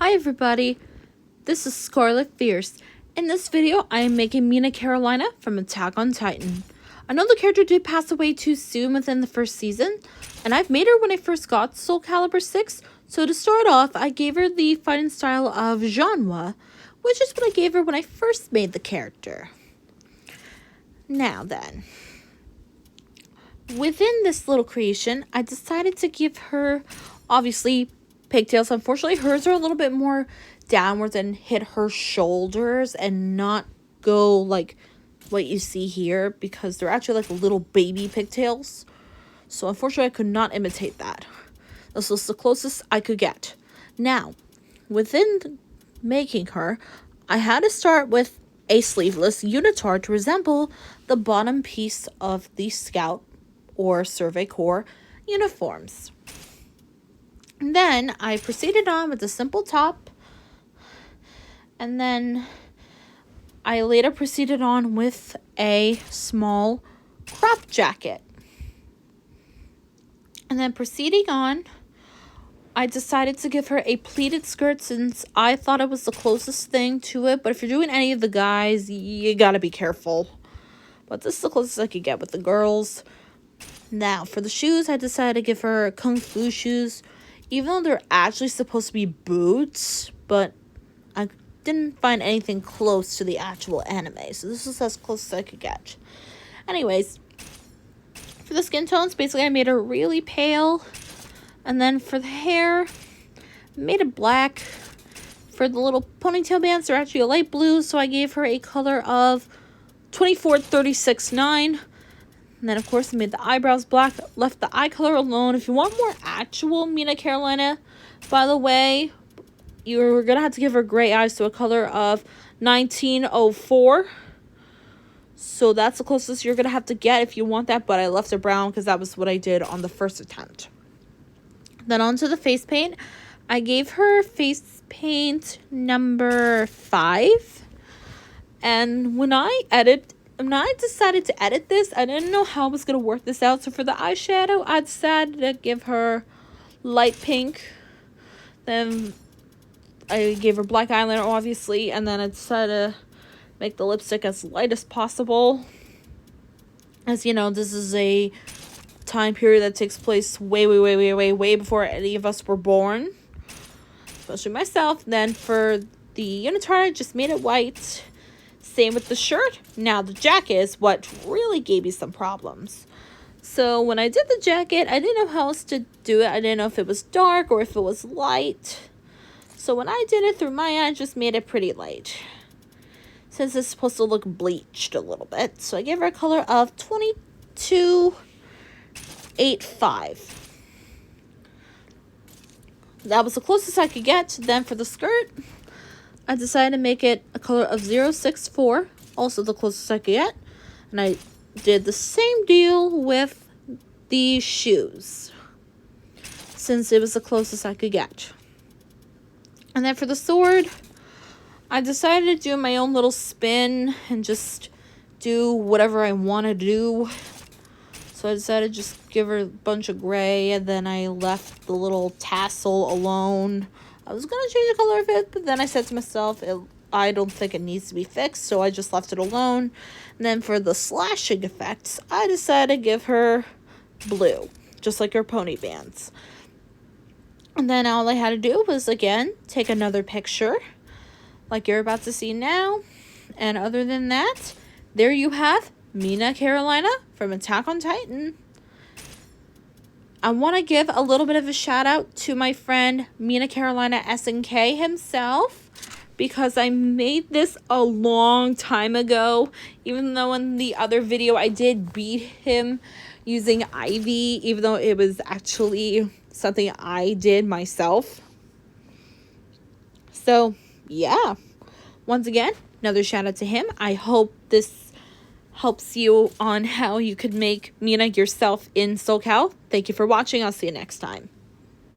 Hi everybody, this is Scarlet Fierce. In this video, I am making Mina Carolina from Attack on Titan. I know the character did pass away too soon within the first season, and I've made her when I first got Soul Calibur 6, so to start off, I gave her the fighting style of genre, which is what I gave her when I first made the character. Now then, within this little creation, I decided to give her, obviously, pigtails. Unfortunately, hers are a little bit more downwards and hit her shoulders and not go like what you see here because they're actually like little baby pigtails. So unfortunately, I could not imitate that. This was the closest I could get. Now, within making her, I had to start with a sleeveless unitard to resemble the bottom piece of the Scout or Survey Corps uniforms. And then I proceeded on with a simple top, and then I later proceeded on with a small crop jacket. And then proceeding on, I decided to give her a pleated skirt since I thought it was the closest thing to it. But if you're doing any of the guys, you gotta be careful. But this is the closest I could get with the girls. Now, for the shoes, I decided to give her kung fu shoes. Even though they're actually supposed to be boots, but I didn't find anything close to the actual anime. So this is as close as I could get. Anyways, for the skin tones, basically I made her really pale. And then for the hair, made it black. For the little ponytail bands, they're actually a light blue. So I gave her a color of 24-36-9. And then, of course, I made the eyebrows black, left the eye color alone. If you want more actual Mina Carolina, by the way, you're going to have to give her gray eyes to a color of 1904. So that's the closest you're going to have to get if you want that. But I left her brown because that was what I did on the first attempt. Then on to the face paint. I gave her face paint number 5. And when I decided to edit this, I didn't know how I was going to work this out. So for the eyeshadow, I decided to give her light pink. Then I gave her black eyeliner, obviously. And then I decided to make the lipstick as light as possible. As you know, this is a time period that takes place way before any of us were born. Especially myself. Then for the unitard, I just made it white. Same with the shirt. Now the jacket is what really gave me some problems. So when I did the jacket, I didn't know how else to do it. I didn't know if it was dark or if it was light. So when I did it through my eye, I just made it pretty light. Since it's supposed to look bleached a little bit. So I gave her a color of 22-85. That was the closest I could get. Then for the skirt, I decided to make it a color of 064, also the closest I could get. And I did the same deal with the shoes, since it was the closest I could get. And then for the sword, I decided to do my own little spin and just do whatever I want to do. So I decided to just give her a bunch of gray, and then I left the little tassel alone. I was going to change the color of it, but then I said to myself, I don't think it needs to be fixed, so I just left it alone. And then for the slashing effects, I decided to give her blue, just like her pony bands. And then all I had to do was, again, take another picture, like you're about to see now. And other than that, there you have Mina Carolina from Attack on Titan. I want to give a little bit of a shout out to my friend Mina Carolina SNK himself, because I made this a long time ago, even though in the other video I did beat him using Ivy, even though it was actually something I did myself. So yeah, once again, another shout out to him. I hope this helps you on how you could make Mina yourself in SoulCal. Thank you for watching. I'll see you next time.